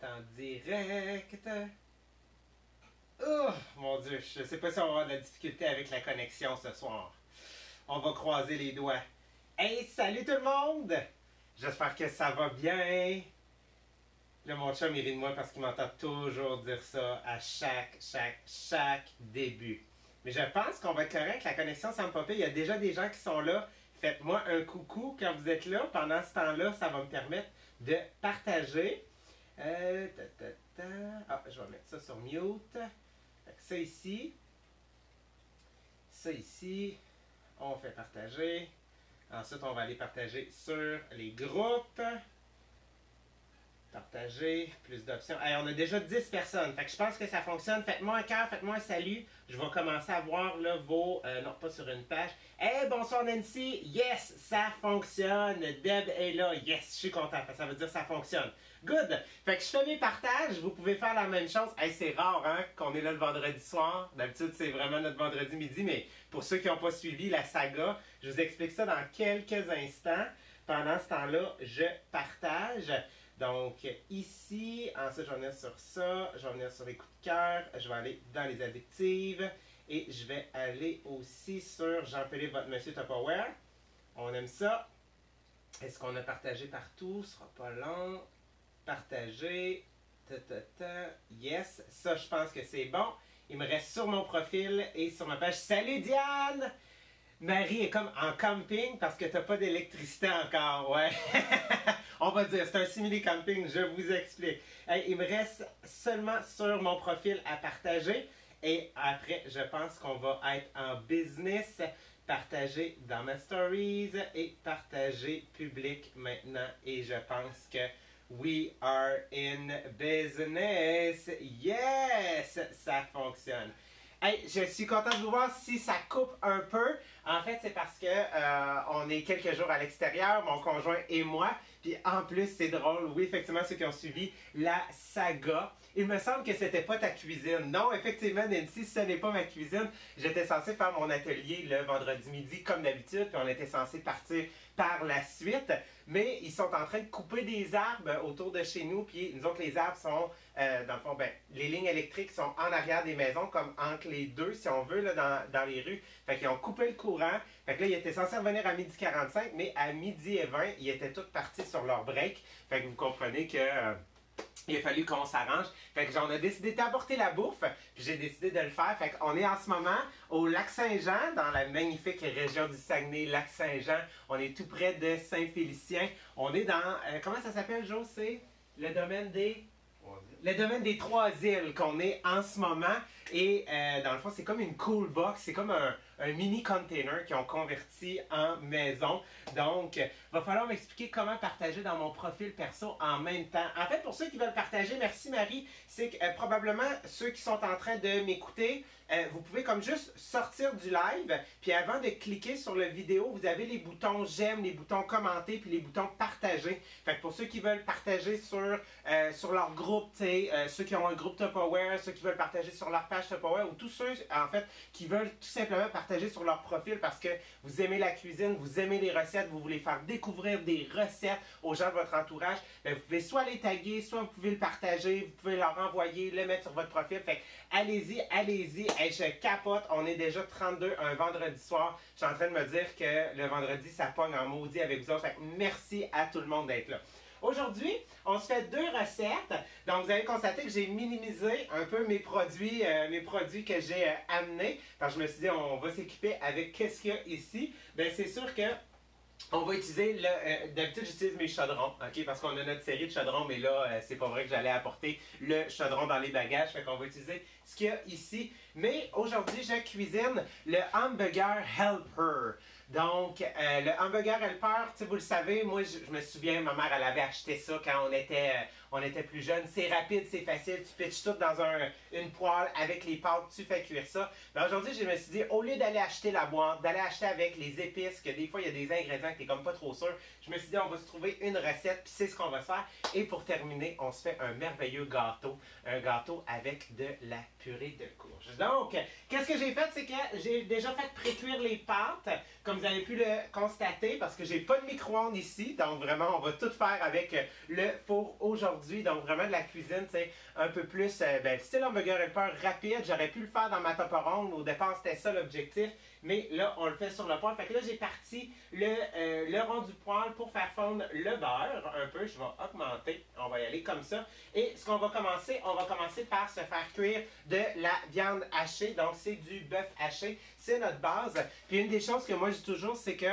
en direct. Oh mon Dieu, je sais pas si on va avoir de la difficulté avec la connexion ce soir. On va croiser les doigts. Hey, salut tout le monde! J'espère que ça va bien. Là, mon chum il rit de moi parce qu'il m'entend toujours dire ça à chaque début. Mais je pense qu'on va être correct. La connexion semble pas pire. Il y a déjà des gens qui sont là. Faites-moi un coucou quand vous êtes là. Pendant ce temps-là, ça va me permettre de partager. Ah, je vais mettre ça sur mute. Ça ici, on fait partager. Ensuite, on va aller partager sur les groupes. Partager, plus d'options. Hey, on a déjà 10 personnes. Fait que je pense que ça fonctionne. Faites-moi un cœur, faites-moi un salut. Je vais commencer à voir là, vos... non, pas sur une page. Hey, bonsoir Nancy. Yes, ça fonctionne. Deb est là. Yes, je suis content. Ça veut dire que ça fonctionne. Good. Fait que je fais mes partages. Vous pouvez faire la même chose. Hey, c'est rare hein, qu'on est là le vendredi soir. D'habitude, c'est vraiment notre vendredi midi. Mais pour ceux qui n'ont pas suivi la saga, je vous explique ça dans quelques instants. Pendant ce temps-là, je partage. Donc ici, ensuite je vais venir sur ça, je vais venir sur les coups de cœur, je vais aller dans les addictives et je vais aller aussi sur Jean-Philippe, votre monsieur Tupperware. On aime ça. Est-ce qu'on a partagé partout? Ce sera pas long. Partager. Yes, ça je pense que c'est bon. Il me reste sur mon profil et sur ma page. Salut Diane! Marie est comme en camping parce que t'as pas d'électricité encore, ouais. On va dire, c'est un simili-camping, je vous explique. Hey, il me reste seulement sur mon profil à partager. Et après, je pense qu'on va être en business. Partager dans ma stories et partager public maintenant. Et je pense que we are in business. Yes! Ça fonctionne. Hey, je suis content de vous voir. Si ça coupe un peu, en fait, c'est parce que on est quelques jours à l'extérieur, mon conjoint et moi. Puis en plus, c'est drôle, oui, effectivement, ceux qui ont suivi la saga. Il me semble que c'était pas ta cuisine. Non, effectivement, Nancy, ce n'est pas ma cuisine. J'étais censé faire mon atelier le vendredi midi, comme d'habitude, puis on était censé partir par la suite. Mais ils sont en train de couper des arbres autour de chez nous, puis nous autres, les arbres sont, dans le fond, ben, les lignes électriques sont en arrière des maisons, comme entre les deux, si on veut, là, dans les rues. Fait qu'ils ont coupé le courant. Fait que là, ils étaient censés revenir à 12h45, mais à 12h20, ils étaient tous partis sur leur break. Fait que vous comprenez que... il a fallu qu'on s'arrange. Fait que j'en ai décidé d'apporter la bouffe, puis j'ai décidé de le faire. Fait qu'on est en ce moment au Lac-Saint-Jean, dans la magnifique région du Saguenay, Lac-Saint-Jean. On est tout près de Saint-Félicien. On est dans, comment ça s'appelle, Jo? C'est le domaine des... Le domaine des Trois-Îles qu'on est en ce moment. Et dans le fond, c'est comme une cool box. C'est comme un mini container qu'ils ont converti en maison. Donc, va falloir m'expliquer comment partager dans mon profil perso en même temps. En fait, pour ceux qui veulent partager, merci Marie, c'est que probablement ceux qui sont en train de m'écouter, vous pouvez comme juste sortir du live. Puis avant de cliquer sur la vidéo, vous avez les boutons j'aime, les boutons commenter, puis les boutons partager. Fait que pour ceux qui veulent partager sur leur groupe, ceux qui ont un groupe Tupperware, ceux qui veulent partager sur leur page Tupperware, ou tous ceux en fait qui veulent tout simplement partager sur leur profil parce que vous aimez la cuisine, vous aimez les recettes, vous voulez faire découvrir des recettes aux gens de votre entourage, bien, vous pouvez soit les taguer, soit vous pouvez le partager, vous pouvez leur envoyer, le mettre sur votre profil. Fait allez-y, allez-y. Hey, je capote, on est déjà 32 un vendredi soir. Je suis en train de me dire que le vendredi ça pogne en maudit avec vous autres. Fait merci à tout le monde d'être là. Aujourd'hui, on se fait 2 recettes. Donc, vous avez constaté que j'ai minimisé un peu mes produits que j'ai amenés. Parce que je me suis dit, on va s'équiper avec qu'est-ce qu'il y a ici. Bien, c'est sûr que on va utiliser le... d'habitude, j'utilise mes chaudrons, ok? Parce qu'on a notre série de chaudrons, mais là, c'est pas vrai que j'allais apporter le chaudron dans les bagages. Fait qu'on va utiliser ce qu'il y a ici. Mais aujourd'hui, je cuisine le Hamburger Helper. Donc, le Hamburger Helper, vous le savez, moi, je me souviens, ma mère, elle avait acheté ça quand on était plus jeune. C'est rapide, c'est facile, tu pitches tout dans une poêle avec les pâtes, tu fais cuire ça. Mais aujourd'hui, je me suis dit, au lieu d'aller acheter la boîte, d'aller acheter avec les épices, que des fois, il y a des ingrédients que tu n'es comme pas trop sûr, je me suis dit, on va se trouver une recette, puis c'est ce qu'on va faire. Et pour terminer, on se fait un merveilleux gâteau. Un gâteau avec de la purée de courge. Donc, qu'est-ce que j'ai fait? C'est que j'ai déjà fait pré-cuire les pâtes, comme vous avez pu le constater, parce que j'ai pas de micro-ondes ici. Donc, vraiment, on va tout faire avec le four aujourd'hui. aujourd'hui. Donc vraiment de la cuisine, tu sais, un peu plus, style hamburger helper rapide. J'aurais pu le faire dans ma Tupperware. Au départ, c'était ça l'objectif. Mais là, on le fait sur le poêle. Fait que là, j'ai parti le rond du poêle pour faire fondre le beurre un peu. Je vais augmenter. On va y aller comme ça. Et ce qu'on va commencer, on va commencer par se faire cuire de la viande hachée. Donc, c'est du bœuf haché. C'est notre base. Puis une des choses que moi, je dis toujours, c'est que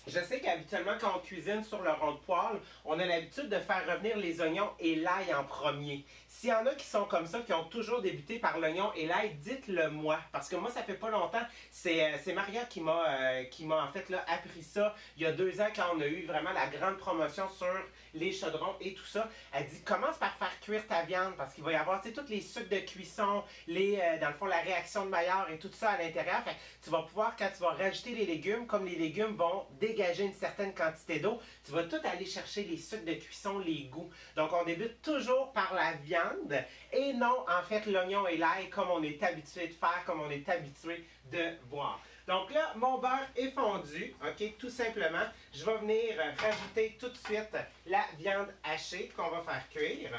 je sais qu'habituellement, quand on cuisine sur le rond de poêle, on a l'habitude de faire revenir les oignons et l'ail en premier. S'il y en a qui sont comme ça, qui ont toujours débuté par l'oignon et l'ail, dites-le moi. Parce que moi, ça fait pas longtemps. C'est Maria qui m'a en fait là, appris ça il y a 2 ans quand on a eu vraiment la grande promotion sur les chaudrons et tout ça. Elle dit, commence par faire cuire ta viande parce qu'il va y avoir tous les sucres de cuisson, dans le fond, la réaction de Maillard et tout ça à l'intérieur. Fait que tu vas pouvoir, quand tu vas rajouter les légumes, comme les légumes vont dégager une certaine quantité d'eau, tu vas tout aller chercher les sucres de cuisson, les goûts. Donc, on débute toujours par la viande et non, en fait, l'oignon et l'ail comme on est habitué de faire, comme on est habitué de voir. Donc là, mon beurre est fondu, ok, tout simplement. Je vais venir rajouter tout de suite la viande hachée qu'on va faire cuire.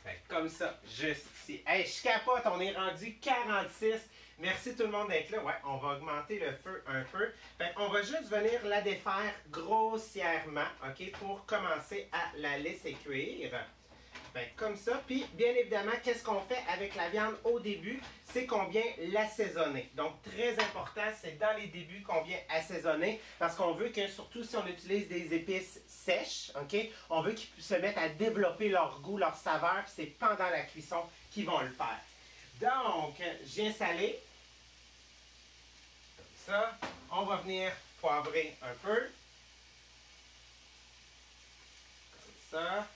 Fait, comme ça, juste ici. Hey, je capote, on est rendu 46. Merci tout le monde d'être là. Ouais, on va augmenter le feu un peu. Fait, on va juste venir la défaire grossièrement, ok, pour commencer à la laisser cuire. Fait, comme ça. Puis, bien évidemment, qu'est-ce qu'on fait avec la viande au début? C'est qu'on vient l'assaisonner. Donc, très important, c'est dans les débuts qu'on vient assaisonner parce qu'on veut que, surtout si on utilise des épices sèches, ok, on veut qu'ils se mettent à développer leur goût, leur saveur, puis c'est pendant la cuisson qu'ils vont le faire. Donc, je viens saler. Comme ça. On va venir poivrer un peu. Comme ça.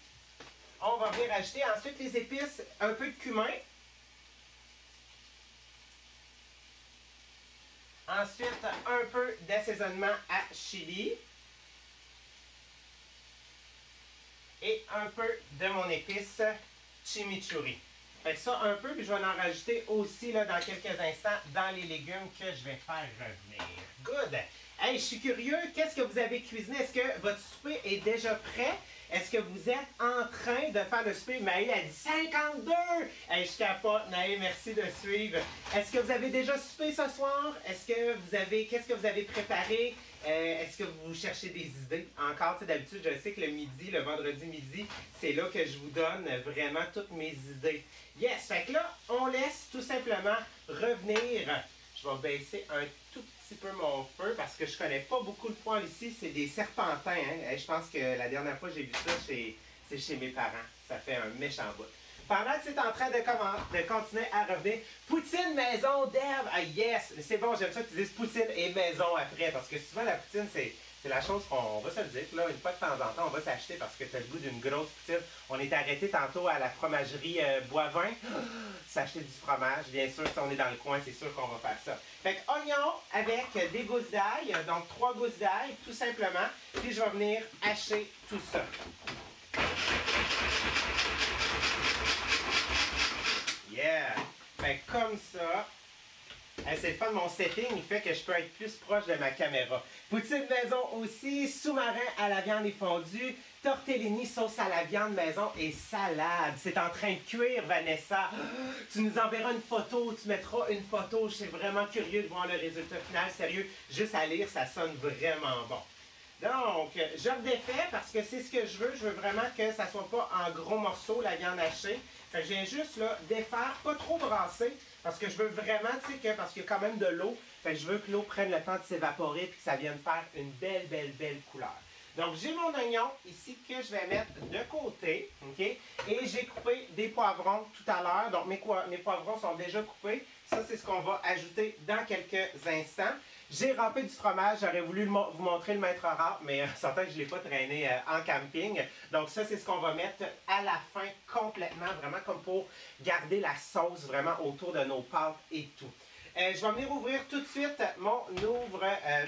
On va venir ajouter ensuite les épices, un peu de cumin. Ensuite, un peu d'assaisonnement à chili. Et un peu de mon épice chimichurri. Fait que ça un peu, puis je vais en rajouter aussi là, dans quelques instants dans les légumes que je vais faire revenir. Good! Hey, je suis curieux, qu'est-ce que vous avez cuisiné? Est-ce que votre souper est déjà prêt? Est-ce que vous êtes en train de faire le souper? Maë a dit 52! Hey, je capote. Naïe, merci de suivre. Est-ce que vous avez déjà soupé ce soir? Qu'est-ce que vous avez préparé? Est-ce que vous cherchez des idées? Encore, tu sais, d'habitude, je sais que le vendredi midi, c'est là que je vous donne vraiment toutes mes idées. Yes! Fait que là, on laisse tout simplement revenir. Je vais baisser un tout petit peu mon feu parce que je connais pas beaucoup de poêles ici. C'est des serpentins. Hein? Je pense que la dernière fois que j'ai vu ça, c'est chez mes parents. Ça fait un méchant bout. Pendant que c'est en train de continuer à revenir, poutine maison d'herbe. Ah yes! C'est bon, j'aime ça que tu dises poutine et maison après. Parce que souvent, la poutine, c'est la chose qu'on va se le dire. Là, une fois de temps en temps, on va s'acheter parce que tu as le goût d'une grosse poutine. On est arrêté tantôt à la fromagerie Boivin. S'acheter du fromage. Bien sûr, si on est dans le coin, c'est sûr qu'on va faire ça. Fait que oignon avec des gousses d'ail. Donc 3 gousses d'ail, tout simplement. Puis je vais venir hacher tout ça. Yeah! Fait que comme ça, c'est le fun, mon setting, il fait que je peux être plus proche de ma caméra. Poutine maison aussi, sous-marin à la viande et fondue, tortellini, sauce à la viande maison et salade. C'est en train de cuire, Vanessa. Tu nous enverras une photo, tu mettras une photo. Je suis vraiment curieux de voir le résultat final. Sérieux, juste à lire, ça sonne vraiment bon. Donc, je redéfais parce que c'est ce que je veux. Je veux vraiment que ça ne soit pas en gros morceaux, la viande hachée. Fait que je viens juste là, défaire, pas trop brasser, parce que je veux vraiment, tu sais, parce qu'il y a quand même de l'eau. Fait que je veux que l'eau prenne le temps de s'évaporer et que ça vienne faire une belle, belle, belle couleur. Donc, j'ai mon oignon ici que je vais mettre de côté, ok? Et j'ai coupé des poivrons tout à l'heure. Donc, mes poivrons sont déjà coupés. Ça, c'est ce qu'on va ajouter dans quelques instants. J'ai râpé du fromage. J'aurais voulu vous montrer le maître râpe, mais certain que je ne l'ai pas traîné en camping. Donc, ça, c'est ce qu'on va mettre à la fin complètement, vraiment comme pour garder la sauce vraiment autour de nos pâtes et tout. Je vais venir ouvrir tout de suite mon ouvre,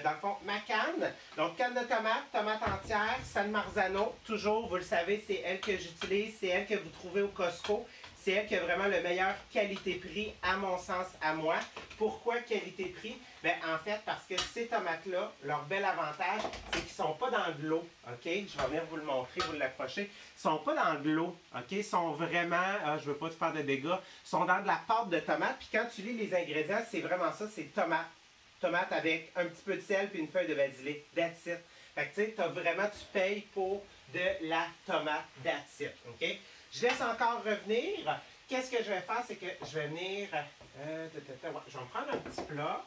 dans le fond, ma canne. Donc, canne de tomate entière, San Marzano, toujours, vous le savez, c'est elle que j'utilise, c'est elle que vous trouvez au Costco. C'est elle qui a vraiment le meilleur qualité-prix, à mon sens, à moi. Pourquoi qualité-prix? Bien, en fait, parce que ces tomates-là, leur bel avantage, c'est qu'ils ne sont pas dans de l'eau. OK? Je vais venir vous le montrer, vous l'approcher. Ils ne sont pas dans de l'eau. OK? Ils sont vraiment, je ne veux pas te faire de dégâts, ils sont dans de la pâte de tomate. Puis quand tu lis les ingrédients, c'est vraiment ça, c'est tomate. Tomate avec un petit peu de sel puis une feuille de basilic. That's it. Fait que tu sais, tu payes pour de la tomate. That's it. OK? Je laisse encore revenir. Qu'est-ce que je vais faire? C'est que je vais venir... ouais, je vais me prendre un petit plat.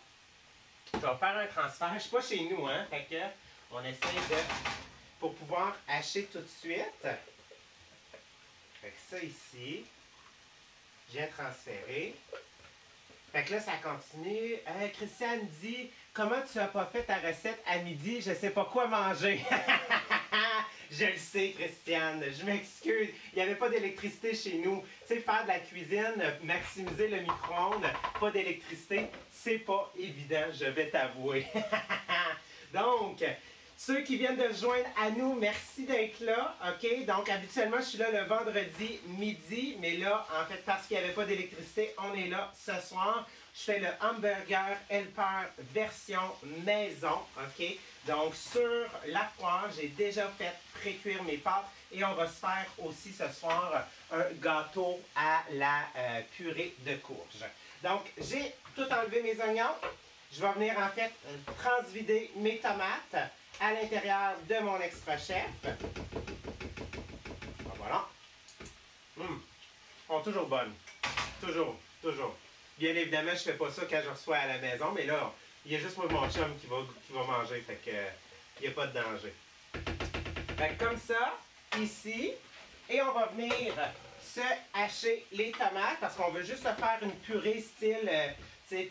Je vais faire un transfert. Je ne suis pas chez nous, hein? Fait que on essaie de... Pour pouvoir hacher tout de suite. Fait que ça ici. Je viens transférer. Fait que là, ça continue. Christiane dit, comment tu n'as pas fait ta recette à midi? Je ne sais pas quoi manger. Je le sais, Christiane. Je m'excuse. Il n'y avait pas d'électricité chez nous. Tu sais, faire de la cuisine, maximiser le micro-ondes, pas d'électricité, c'est pas évident, je vais t'avouer. Donc, ceux qui viennent de se joindre à nous, merci d'être là. OK? Donc, habituellement, je suis là le vendredi midi, mais là, en fait, parce qu'il n'y avait pas d'électricité, on est là ce soir. Je fais le hamburger Helper version maison. OK? Donc, sur la poêle, j'ai déjà fait pré-cuire mes pâtes et on va se faire aussi ce soir un gâteau à la purée de courge. Donc, j'ai tout enlevé mes oignons. Je vais venir, en fait, transvider mes tomates à l'intérieur de mon extra chef. Voilà. Elles sont toujours bonnes. Toujours, toujours. Bien évidemment, je ne fais pas ça quand je reçois à la maison, mais là, il y a juste moi et mon chum qui va manger, fait que il n'y a pas de danger. Fait que comme ça, ici, et on va venir se hacher les tomates, parce qu'on veut juste se faire une purée style...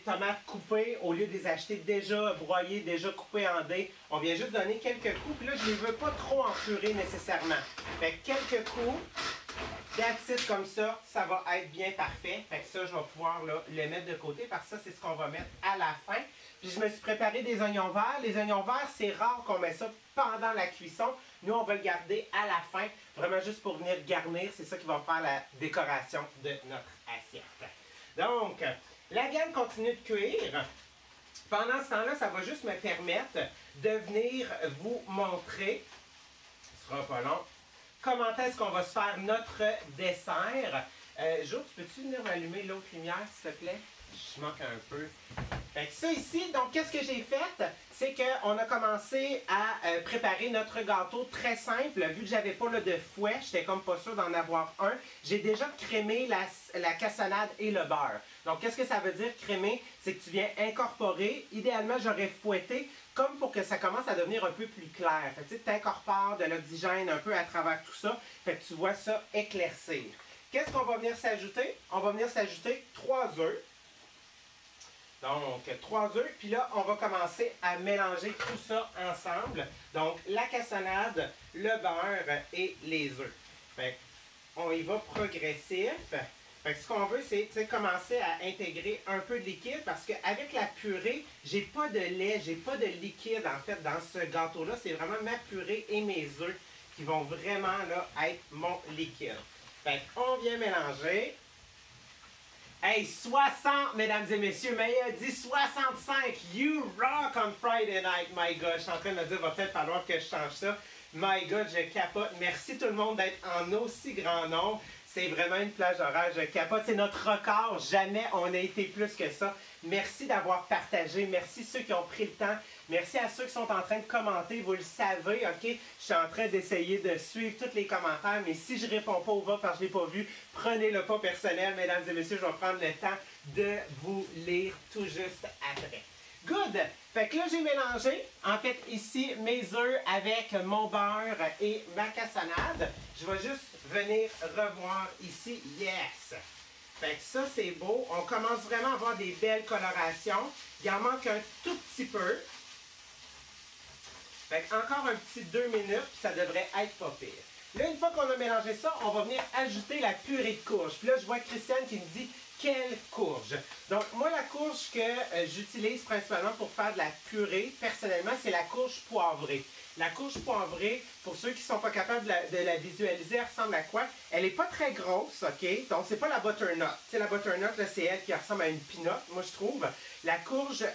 tomates coupées, au lieu de les acheter déjà broyées, déjà coupées en dés, on vient juste donner quelques coups. Puis là, je ne les veux pas trop en purée nécessairement. Fait que quelques coups, that's it, comme ça, ça va être bien parfait. Fait que ça, je vais pouvoir là, le mettre de côté parce que ça, c'est ce qu'on va mettre à la fin. Puis je me suis préparé des oignons verts. Les oignons verts, c'est rare qu'on met ça pendant la cuisson. Nous, on va le garder à la fin, vraiment juste pour venir garnir. C'est ça qui va faire la décoration de notre assiette. Donc, la gamme continue de cuire. Pendant ce temps-là, ça va juste me permettre de venir vous montrer, ce sera pas long, comment est-ce qu'on va se faire notre dessert. Jo, peux-tu venir allumer l'autre lumière, s'il te plaît? Je manque un peu. Fait que ça ici, donc qu'est-ce que j'ai fait? C'est qu'on a commencé à préparer notre gâteau très simple. Vu que j'avais pas là, de fouet, j'étais comme pas sûr d'en avoir un. J'ai déjà crémé la cassonade et le beurre. Donc qu'est-ce que ça veut dire crémer? C'est que tu viens incorporer. Idéalement, j'aurais fouetté comme pour que ça commence à devenir un peu plus clair. Fait que tu incorpores de l'oxygène un peu à travers tout ça. Fait que tu vois ça éclaircir. Qu'est-ce qu'on va venir s'ajouter? On va venir s'ajouter 3 œufs. Donc, 3 œufs. Puis là, on va commencer à mélanger tout ça ensemble. Donc, la cassonade, le beurre et les œufs. Fait on y va progressif. Fait que ce qu'on veut, c'est commencer à intégrer un peu de liquide parce qu'avec la purée, j'ai pas de lait, j'ai pas de liquide en fait dans ce gâteau-là. C'est vraiment ma purée et mes œufs qui vont vraiment là, être mon liquide. Fait qu'on vient mélanger. Hey, 60, mesdames et messieurs, mais il a dit 65. You rock on Friday night, my God. Je suis en train de me dire, va peut-être falloir que je change ça. My God, je capote. Merci tout le monde d'être en aussi grand nombre. C'est vraiment une plage horaire, je capote. C'est notre record. Jamais on a été plus que ça. Merci d'avoir partagé. Merci ceux qui ont pris le temps. Merci à ceux qui sont en train de commenter. Vous le savez, OK? Je suis en train d'essayer de suivre tous les commentaires, mais si je ne réponds pas au vote parce que je ne l'ai pas vu, prenez-le pas personnel, mesdames et messieurs. Je vais prendre le temps de vous lire tout juste après. Good! Fait que là, j'ai mélangé, en fait, ici, mes œufs avec mon beurre et ma cassonade. Je vais juste venir revoir ici. Yes! Fait que ça, c'est beau. On commence vraiment à avoir des belles colorations. Il en manque un tout petit peu. Fait que encore un petit 2 minutes, puis ça devrait être pas pire. Là, une fois qu'on a mélangé ça, on va venir ajouter la purée de courge. Puis là, je vois Christiane qui me dit quelle courge. Donc, moi, la courge que j'utilise principalement pour faire de la purée, personnellement, c'est la courge poivrée. La courge poivrée, pour ceux qui ne sont pas capables de la visualiser, elle ressemble à quoi? Elle n'est pas très grosse, OK? Donc, c'est pas la butternut. Tu sais, la butternut, là, c'est elle qui ressemble à une peanut, moi, je trouve. La courge,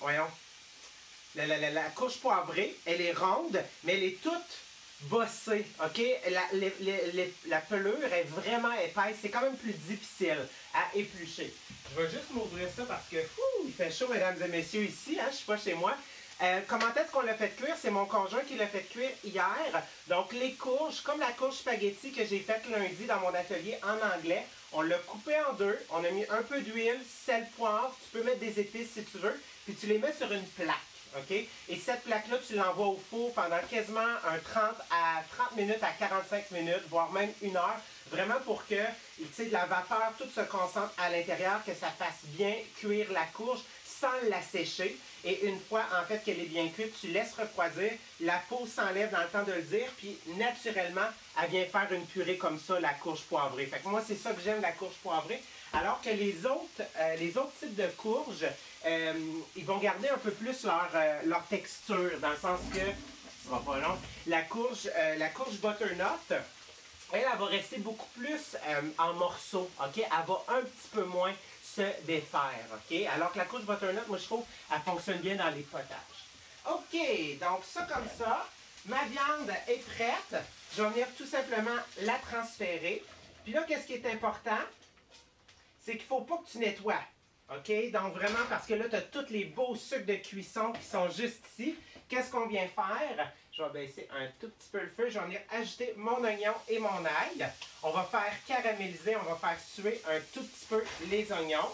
voyons, la courge poivrée, elle est ronde, mais elle est toute bossée, OK? La pelure est vraiment épaisse. C'est quand même plus difficile à éplucher. Je vais juste m'ouvrir ça parce que, il fait chaud, mesdames et messieurs, ici. Hein? Je ne suis pas chez moi. Comment est-ce qu'on l'a fait cuire? C'est mon conjoint qui l'a fait cuire hier. Donc, les courges, comme la courge spaghetti que j'ai faite lundi dans mon atelier en anglais, on l'a coupé en deux. On a mis un peu d'huile, sel, poivre. Tu peux mettre des épices si tu veux. Puis tu les mets sur une plaque. OK? Et cette plaque-là, tu l'envoies au four pendant quasiment 30 minutes à 45 minutes, voire même 1 heure. Vraiment pour que, tu sais, la vapeur, tout se concentre à l'intérieur, que ça fasse bien cuire la courge sans la sécher. Et une fois, en fait, qu'elle est bien cuite, tu laisses refroidir. La peau s'enlève dans le temps de le dire. Puis, naturellement, elle vient faire une purée comme ça, la courge poivrée. Fait que moi, c'est ça que j'aime, la courge poivrée. Alors que les autres types de courges, ils vont garder un peu plus leur texture. Dans le sens que, ça va pas long, la courge butternut, elle va rester beaucoup plus en morceaux. OK? Elle va un petit peu moins se défaire, OK? Alors que la courge butternut, moi, je trouve, elle fonctionne bien dans les potages. OK, donc ça comme ça, ma viande est prête. Je vais venir tout simplement la transférer. Puis là, qu'est-ce qui est important? C'est qu'il ne faut pas que tu nettoies. OK? Donc vraiment, parce que là, tu as tous les beaux sucres de cuisson qui sont juste ici. Qu'est-ce qu'on vient faire? Je vais baisser un tout petit peu le feu. Je vais venir ajouter mon oignon et mon ail. On va faire caraméliser, on va faire suer un tout petit peu les oignons.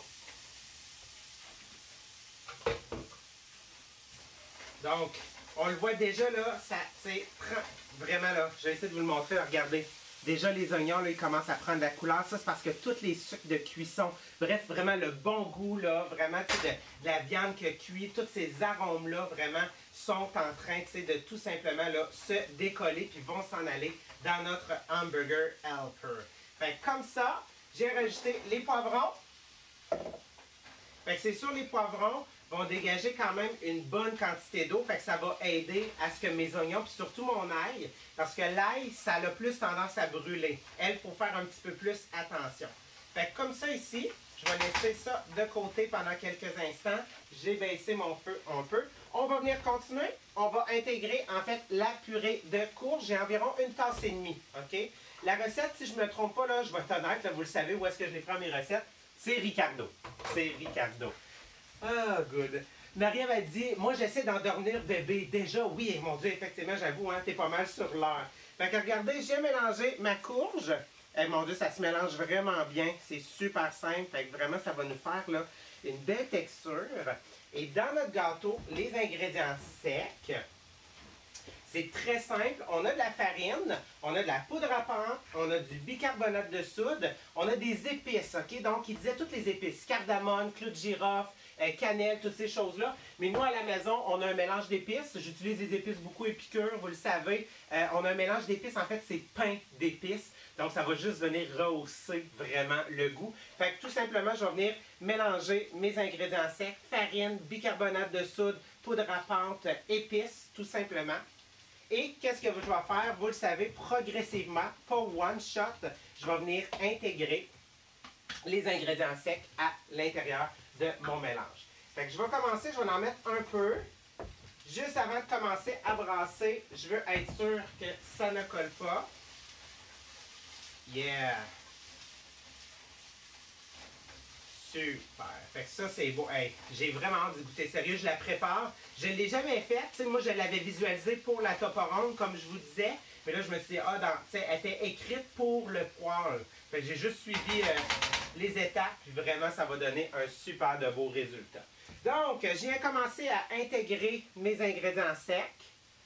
Donc, on le voit déjà là, ça c'est vraiment là. Je vais essayer de vous le montrer, là, regardez. Déjà, les oignons, là, ils commencent à prendre la couleur. Ça, c'est parce que tous les sucres de cuisson, bref, vraiment le bon goût, là, vraiment, tu sais, de la viande qui a cuit, tous ces arômes-là, vraiment, sont en train, tu sais, de tout simplement, là, se décoller, puis vont s'en aller dans notre hamburger helper. Fait que comme ça, j'ai rajouté les poivrons. Fait que c'est sûr, les poivrons vont dégager quand même une bonne quantité d'eau. Fait que ça va aider à ce que mes oignons, puis surtout mon ail, parce que l'ail, ça a plus tendance à brûler. Elle, il faut faire un petit peu plus attention. Fait que comme ça ici, je vais laisser ça de côté pendant quelques instants. J'ai baissé mon feu un peu. On va venir continuer. On va intégrer en fait la purée de courge. J'ai environ 1,5 tasses. OK? La recette, si je ne me trompe pas, là, je vais être honnête, là, vous le savez, où est-ce que je les prends mes recettes? C'est Ricardo. C'est Ricardo. Ah, good. Marie-Ève a dit, moi j'essaie d'endormir bébé. Déjà, oui, mon Dieu, effectivement, j'avoue, hein, t'es pas mal sur l'heure. Fait que regardez, j'ai mélangé ma courge. Eh, mon Dieu, ça se mélange vraiment bien. C'est super simple. Fait que vraiment, ça va nous faire là, une belle texture. Et dans notre gâteau, les ingrédients secs, c'est très simple. On a de la farine, on a de la poudre à pâte, on a du bicarbonate de soude, on a des épices, OK? Donc, il disait toutes les épices. Cardamome, clou de girofle, cannelle, toutes ces choses-là. Mais nous, à la maison, on a un mélange d'épices. J'utilise des épices beaucoup épicures, vous le savez. On a un mélange d'épices. En fait, c'est pain d'épices. Donc, ça va juste venir rehausser vraiment le goût. Fait que tout simplement, je vais venir mélanger mes ingrédients secs. Farine, bicarbonate de soude, poudre à pâte, épices, tout simplement. Et qu'est-ce que je vais faire? Vous le savez, progressivement, pas one shot, je vais venir intégrer les ingrédients secs à l'intérieur de mon mélange. Fait que je vais commencer, je vais en mettre un peu. Juste avant de commencer à brasser, je veux être sûr que ça ne colle pas. Yeah! Super! Fait que ça, c'est beau. Hey, j'ai vraiment hâte d'y goûter. Sérieux, je la prépare. Je ne l'ai jamais faite. T'sais, moi, je l'avais visualisée pour la toporonde, comme je vous disais. Mais là, je me suis dit, elle était écrite pour le poêle. Fait que j'ai juste suivi les étapes. Puis vraiment, ça va donner un super de beau résultat. Donc, je viens commencer à intégrer mes ingrédients secs,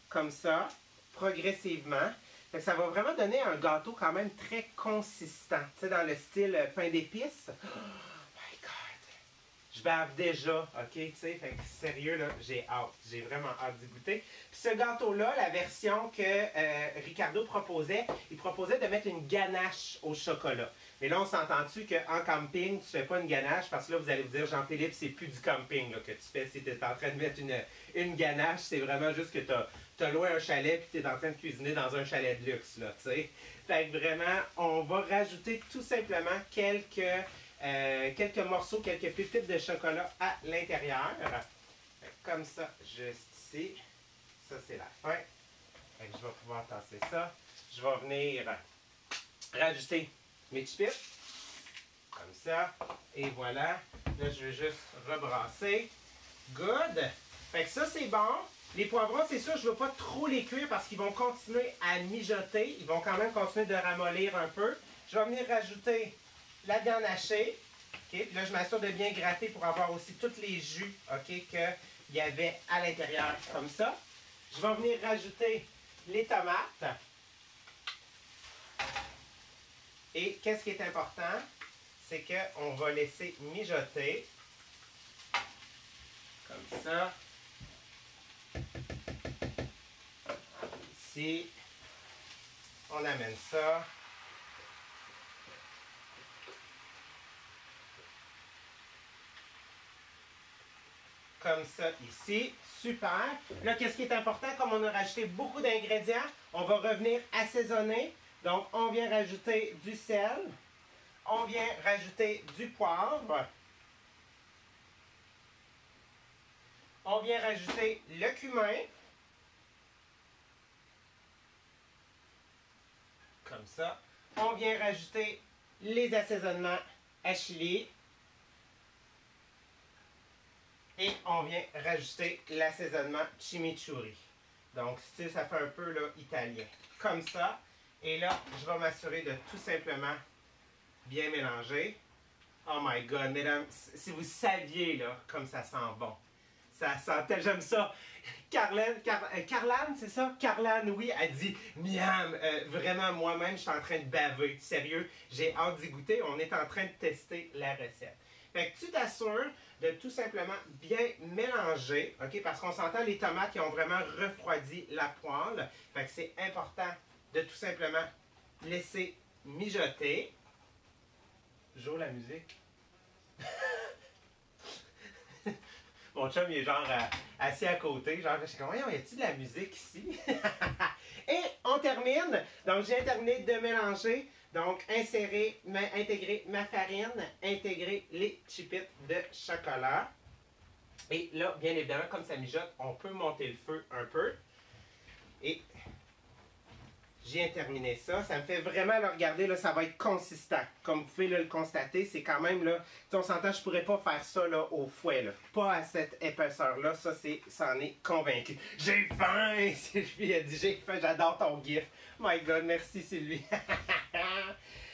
comme ça, progressivement. Fait que ça va vraiment donner un gâteau quand même très consistant. Tu sais, dans le style pain d'épices. Je bave déjà, OK, tu sais, fait que sérieux, là, j'ai hâte. J'ai vraiment hâte d'y goûter. Puis ce gâteau-là, la version que Ricardo proposait, il proposait de mettre une ganache au chocolat. Mais là, on s'entend-tu qu'en camping, tu ne fais pas une ganache, parce que là, vous allez vous dire, Jean-Philippe, c'est plus du camping là, que tu fais. Si tu es en train de mettre une ganache, c'est vraiment juste que tu as loué un chalet et tu es en train de cuisiner dans un chalet de luxe, là, tu sais. Fait que vraiment, on va rajouter tout simplement quelques morceaux, quelques pépites de chocolat à l'intérieur. Comme ça, juste ici. Ça, c'est la fin. Fait que je vais pouvoir tasser ça. Je vais venir rajouter mes chips. Comme ça. Et voilà. Là, je vais juste rebrasser. Good. Fait que ça, c'est bon. Les poivrons, c'est sûr, je ne veux pas trop les cuire parce qu'ils vont continuer à mijoter. Ils vont quand même continuer de ramollir un peu. Je vais venir rajouter la viande hachée. Okay. Puis là, je m'assure de bien gratter pour avoir aussi tous les jus qu'il y avait à l'intérieur, comme ça. Je vais venir rajouter les tomates. Et qu'est-ce qui est important? C'est qu'on va laisser mijoter. Comme ça. Ici. On amène ça. Comme ça ici. Super. Là, qu'est-ce qui est important? Comme on a rajouté beaucoup d'ingrédients, on va revenir assaisonner. Donc, on vient rajouter du sel. On vient rajouter du poivre. On vient rajouter le cumin. Comme ça. On vient rajouter les assaisonnements à chili. Et on vient rajouter l'assaisonnement chimichurri. Donc, ça fait un peu là, italien. Comme ça. Et là, je vais m'assurer de tout simplement bien mélanger. Oh my God, mesdames, si vous saviez là, comme ça sent bon. Ça sent, j'aime ça. Carlane, c'est ça? Carlane, oui, elle dit miam. Vraiment, moi-même, je suis en train de baver. Sérieux, j'ai hâte d'y goûter. On est en train de tester la recette. Fait que tu t'assures de tout simplement bien mélanger, OK? Parce qu'on s'entend, les tomates qui ont vraiment refroidi la poêle. Fait que c'est important de tout simplement laisser mijoter. Joue la musique. Mon chum, il est genre assis à côté. Genre, je suis comme, voyons, y a-t-il de la musique ici? Et on termine. Donc, j'ai terminé de mélanger. Donc, intégrer ma farine, intégrer les chipettes de chocolat. Et là, bien évidemment, comme ça mijote, on peut monter le feu un peu. Et j'ai terminé ça. Ça me fait vraiment, là, regardez, là, ça va être consistant. Comme vous pouvez là, le constater, c'est quand même, là, on s'entend, je ne pourrais pas faire ça là, au fouet. Là. Pas à cette épaisseur-là. Ça en est convaincu. J'ai faim! Sylvie a dit, j'ai faim, j'adore ton gif. My God, merci Sylvie.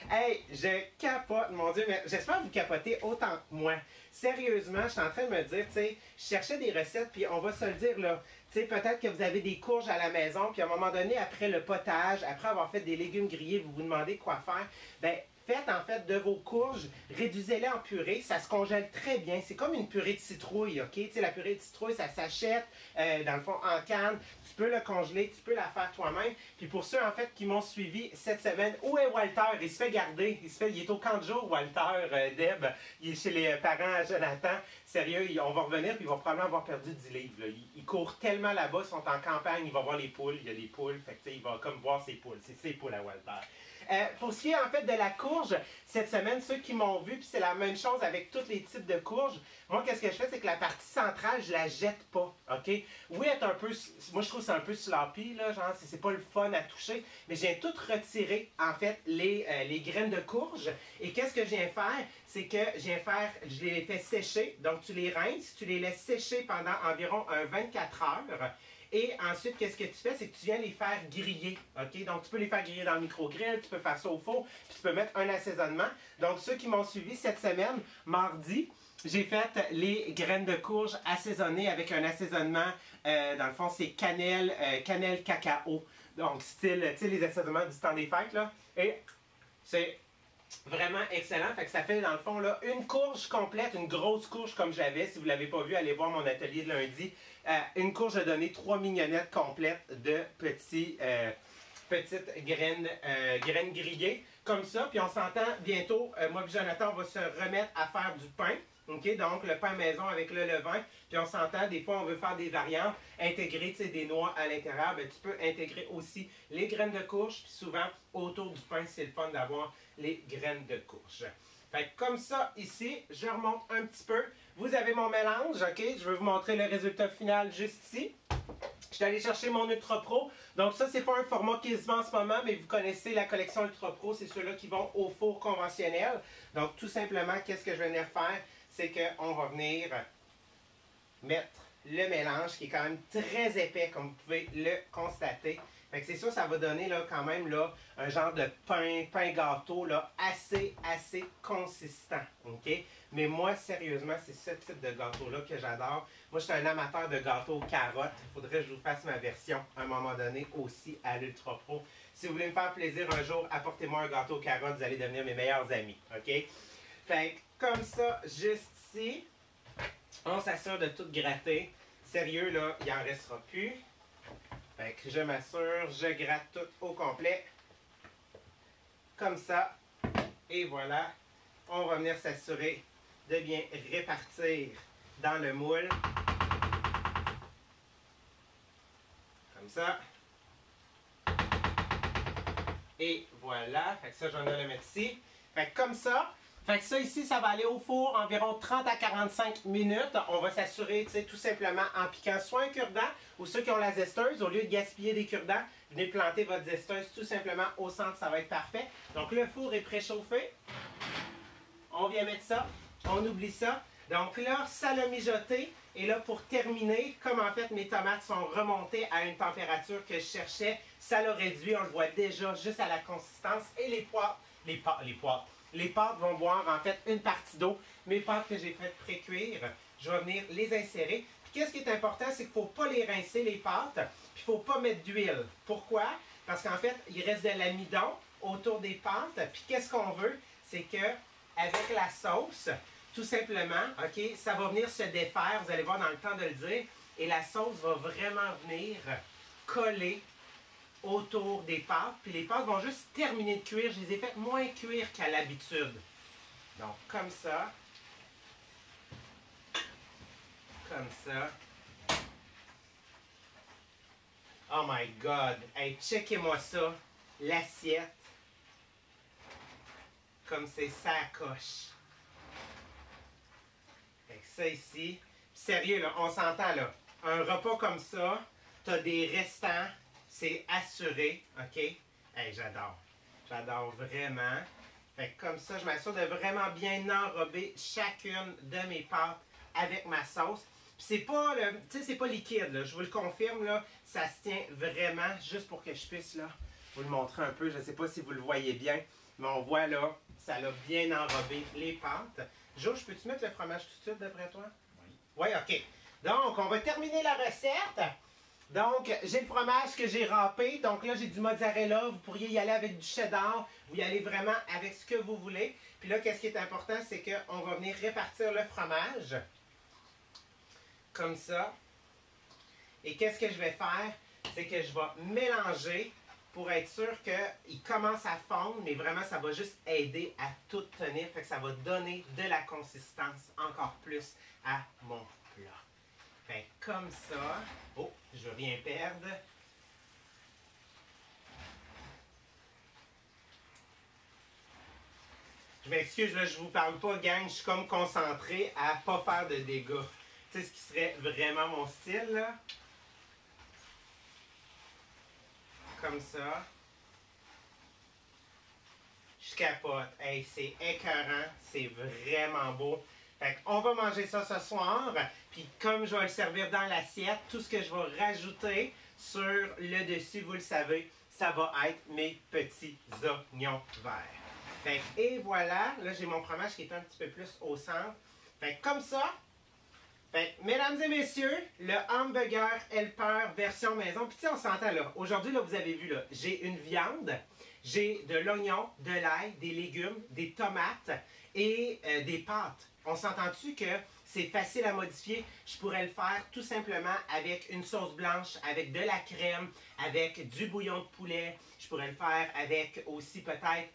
Hey, je capote, mon Dieu, mais j'espère que vous capotez autant que moi. Sérieusement, je suis en train de me dire, tu sais, je cherchais des recettes, puis on va se le dire, là, tu sais, peut-être que vous avez des courges à la maison, puis à un moment donné, après le potage, après avoir fait des légumes grillés, vous vous demandez quoi faire, ben faites en fait de vos courges, réduisez-les en purée, ça se congèle très bien. C'est comme une purée de citrouille, ok? Tu sais, la purée de citrouille, ça s'achète, dans le fond, en canne. Tu peux le congeler, tu peux la faire toi-même. Puis pour ceux, en fait, qui m'ont suivi cette semaine, où est Walter? Il se fait garder. Il est au camp de jour, Walter, Deb. Il est chez les parents à Jonathan. Sérieux, on va revenir, puis il va probablement avoir perdu 10 livres. Là. Il court tellement là-bas, ils sont en campagne, il va voir les poules, il y a des poules. Fait que, tu sais, il va comme voir ses poules. C'est ses poules à Walter. Pour ce qui est en fait de la courge, cette semaine, ceux qui m'ont vu, puis c'est la même chose avec tous les types de courges, moi, qu'est-ce que je fais, c'est que la partie centrale, je la jette pas, OK? Oui, elle est un peu, moi, je trouve que c'est un peu sloppy, là, genre, c'est pas le fun à toucher, mais je viens tout retirer, en fait, les graines de courge, et qu'est-ce que je viens faire? C'est que je les fais sécher, donc tu les rinces, tu les laisses sécher pendant environ 24 heures, et ensuite, qu'est-ce que tu fais? C'est que tu viens les faire griller. OK? Donc, tu peux les faire griller dans le micro-grill, tu peux faire ça au four, puis tu peux mettre un assaisonnement. Donc, ceux qui m'ont suivi cette semaine, mardi, j'ai fait les graines de courge assaisonnées avec un assaisonnement, dans le fond, c'est cannelle cacao. Donc, style, tu sais, les assaisonnements du temps des fêtes, là. Et c'est vraiment excellent. Fait que ça fait, dans le fond, là, une courge complète, une grosse courge comme j'avais. Si vous ne l'avez pas vu, allez voir mon atelier de lundi. Une courge a donné 3 mignonnettes complètes de petites graines grillées. comme ça. Puis on s'entend bientôt, moi et Jonathan, on va se remettre à faire du pain. OK? Donc, le pain maison avec le levain. Puis on s'entend, des fois, on veut faire des variantes, intégrer des noix à l'intérieur. Bien, tu peux intégrer aussi les graines de courge. Puis souvent, autour du pain, c'est le fun d'avoir les graines de courge. Fait que comme ça, ici, je remonte un petit peu. Vous avez mon mélange, OK? Je vais vous montrer le résultat final juste ici. Je suis allé chercher mon Ultra Pro. Donc ça, c'est pas un format qui se vend en ce moment, mais vous connaissez la collection Ultra Pro, c'est ceux-là qui vont au four conventionnel. Donc tout simplement, qu'est-ce que je vais venir faire? C'est qu'on va venir mettre le mélange qui est quand même très épais, comme vous pouvez le constater. Fait que c'est sûr, ça va donner là, quand même là, un genre de pain gâteau là, assez consistant. OK? Mais moi, sérieusement, c'est ce type de gâteau-là que j'adore. Moi, je suis un amateur de gâteaux aux carottes. Il faudrait que je vous fasse ma version à un moment donné aussi à l'Ultra Pro. Si vous voulez me faire plaisir un jour, apportez-moi un gâteau aux carottes, vous allez devenir mes meilleurs amis. OK? Fait que comme ça, juste ici, on s'assure de tout gratter. Sérieux, là, il n'en restera plus. Fait que je m'assure, je gratte tout au complet. Comme ça. Et voilà. On va venir s'assurer de bien répartir dans le moule. Comme ça. Et voilà. Fait que ça, je vais le mettre ici. Fait que comme ça. Fait que ça ici, ça va aller au four environ 30 à 45 minutes. On va s'assurer, tu sais, tout simplement en piquant soit un cure-dent ou ceux qui ont la zesteuse, au lieu de gaspiller des cure-dents, venez planter votre zesteuse tout simplement au centre, ça va être parfait. Donc le four est préchauffé. On vient mettre ça, on oublie ça. Donc là, ça l'a mijoté. Et là, pour terminer, comme en fait mes tomates sont remontées à une température que je cherchais, ça l'a réduit, on le voit déjà juste à la consistance. Et les pâtes vont boire en fait une partie d'eau. Mes pâtes que j'ai faites pré-cuire, je vais venir les insérer. Puis qu'est-ce qui est important, c'est qu'il ne faut pas les rincer les pâtes, puis il ne faut pas mettre d'huile. Pourquoi? Parce qu'en fait, il reste de l'amidon autour des pâtes. Puis qu'est-ce qu'on veut? C'est que avec la sauce, tout simplement, OK, ça va venir se défaire, vous allez voir dans le temps de le dire, et la sauce va vraiment venir coller autour des pâtes. Puis les pâtes vont juste terminer de cuire. Je les ai faites moins cuire qu'à l'habitude. Donc, comme ça. Comme ça. Oh my God! Hey, checkez-moi ça. L'assiette. Comme c'est ça coche. Fait que ça ici. Sérieux, là, on s'entend là. Un repas comme ça, t'as des restants. C'est assuré, OK? Hey, j'adore. J'adore vraiment. Fait que comme ça, je m'assure de vraiment bien enrober chacune de mes pâtes avec ma sauce. Puis c'est pas le, tu sais, c'est pas liquide, là. Je vous le confirme, là. Ça se tient vraiment, juste pour que je puisse, là, vous le montrer un peu. Je sais pas si vous le voyez bien, mais on voit, là, ça l'a bien enrobé les pâtes. Jo, peux-tu mettre le fromage tout de suite, d'après toi? Oui. Oui, OK. Donc, on va terminer la recette. Donc, j'ai le fromage que j'ai râpé. Donc là, j'ai du mozzarella. Vous pourriez y aller avec du cheddar. Vous y allez vraiment avec ce que vous voulez. Puis là, qu'est-ce qui est important, c'est qu'on va venir répartir le fromage. Comme ça. Et qu'est-ce que je vais faire? C'est que je vais mélanger pour être sûr qu'il commence à fondre. Mais vraiment, ça va juste aider à tout tenir. Fait que ça va donner de la consistance encore plus à mon plat. Fait comme ça. Oh, je viens perdre. Je m'excuse, là, je vous parle pas, gang. Je suis comme concentré à pas faire de dégâts. Tu sais ce qui serait vraiment mon style, là? Comme ça. Je capote. Hey, c'est écœurant. C'est vraiment beau. Fait qu'on va manger ça ce soir. Puis comme je vais le servir dans l'assiette, tout ce que je vais rajouter sur le dessus, vous le savez, ça va être mes petits oignons verts. Fait que, et voilà, là j'ai mon fromage qui est un petit peu plus au centre. Fait que comme ça, fait que, mesdames et messieurs, le hamburger Helper version maison. Puis tu sais, on s'entend là. Aujourd'hui, là, vous avez vu, là, j'ai une viande, j'ai de l'oignon, de l'ail, des légumes, des tomates. et des pâtes. On s'entend-tu que c'est facile à modifier? Je pourrais le faire tout simplement avec une sauce blanche, avec de la crème, avec du bouillon de poulet. Je pourrais le faire avec aussi peut-être,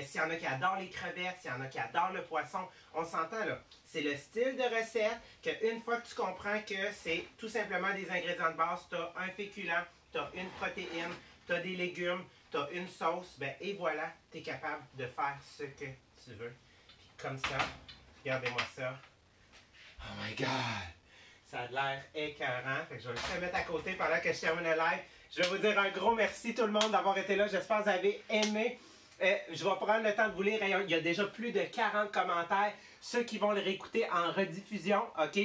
s'il y en a qui adorent les crevettes, s'il y en a qui adorent le poisson. On s'entend là. C'est le style de recette qu'une fois que tu comprends que c'est tout simplement des ingrédients de base, tu as un féculent, tu as une protéine, tu as des légumes, tu as une sauce, ben, et voilà, tu es capable de faire ce que tu veux. Puis comme ça, regardez-moi ça. Oh my God! Ça a l'air écœurant. Fait que je vais juste le mettre à côté pendant que je termine le live. Je vais vous dire un gros merci tout le monde d'avoir été là. J'espère que vous avez aimé. Je vais prendre le temps de vous lire. Il y a déjà plus de 40 commentaires. Ceux qui vont le réécouter en rediffusion, OK?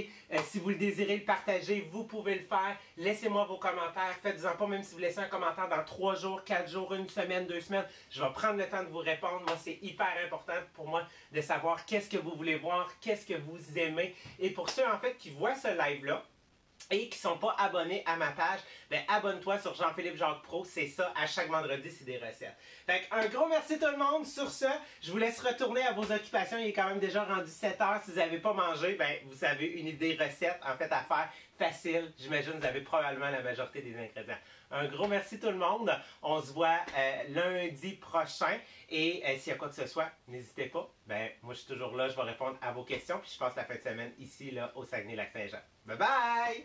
Si vous le désirez le partager, vous pouvez le faire. Laissez-moi vos commentaires. Faites-en pas, même si vous laissez un commentaire dans 3 jours, 4 jours, 1 semaine, 2 semaines. Je vais prendre le temps de vous répondre. Moi, c'est hyper important pour moi de savoir qu'est-ce que vous voulez voir, qu'est-ce que vous aimez. Et pour ceux, en fait, qui voient ce live-là, et qui ne sont pas abonnés à ma page, ben abonne-toi sur Jean-Philippe Jacques Pro, c'est ça, à chaque vendredi, c'est des recettes. Fait un gros merci tout le monde. Sur ce, je vous laisse retourner à vos occupations. Il est quand même déjà rendu 7 heures. Si vous n'avez pas mangé, ben vous avez une idée recette en fait à faire facile. J'imagine que vous avez probablement la majorité des ingrédients. Un gros merci tout le monde. On se voit lundi prochain. Et s'il y a quoi que ce soit, n'hésitez pas. Ben moi je suis toujours là, je vais répondre à vos questions. Puis je passe la fin de semaine ici là, au Saguenay-Lac-Saint-Jean. Bye bye!